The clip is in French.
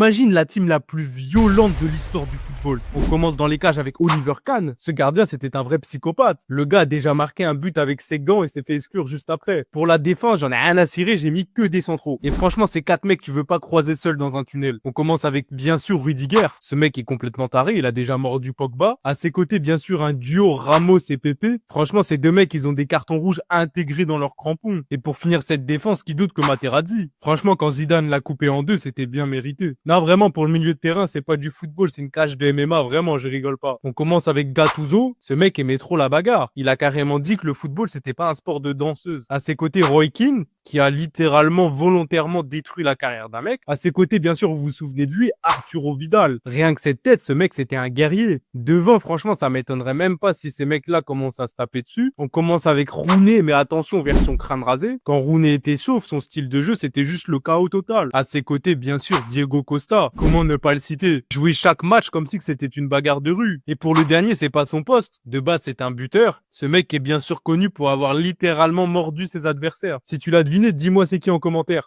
Imagine la team la plus violente de l'histoire du football. On commence dans les cages avec Oliver Kahn. Ce gardien, c'était un vrai psychopathe. Le gars a déjà marqué un but avec ses gants et s'est fait exclure juste après. Pour la défense, j'en ai rien à cirer, j'ai mis que des centraux. Et franchement, c'est 4 mecs que tu veux pas croiser seul dans un tunnel. On commence avec, bien sûr, Rudiger. Ce mec est complètement taré, il a déjà mordu Pogba. À ses côtés, bien sûr, un duo Ramos et Pepe. Franchement, ces deux mecs, ils ont des cartons rouges intégrés dans leurs crampons. Et pour finir cette défense, qui doute que Materazzi. Franchement, quand Zidane l'a coupé en deux, c'était bien mérité. Non, vraiment, pour le milieu de terrain, c'est pas du football, c'est une cage de MMA, vraiment, je rigole pas. On commence avec Gattuso. Ce mec aimait trop la bagarre. Il a carrément dit que le football, c'était pas un sport de danseuse. À ses côtés, Roy Keane, qui a littéralement volontairement détruit la carrière d'un mec. À ses côtés, bien sûr, vous vous souvenez de lui, Arturo Vidal. Rien que cette tête, ce mec, c'était un guerrier. Devant, franchement, ça m'étonnerait même pas si ces mecs-là commencent à se taper dessus. On commence avec Rooney, mais attention, version crâne rasé. Quand Rooney était chauve, son style de jeu, c'était juste le chaos total. À ses côtés, bien sûr, Diego Costa. Comment ne pas le citer? Jouer chaque match comme si c'était une bagarre de rue. Et pour le dernier, c'est pas son poste. De base, c'est un buteur. Ce mec est bien sûr connu pour avoir littéralement mordu ses adversaires. Si tu l'as deviné, dis-moi c'est qui en commentaire.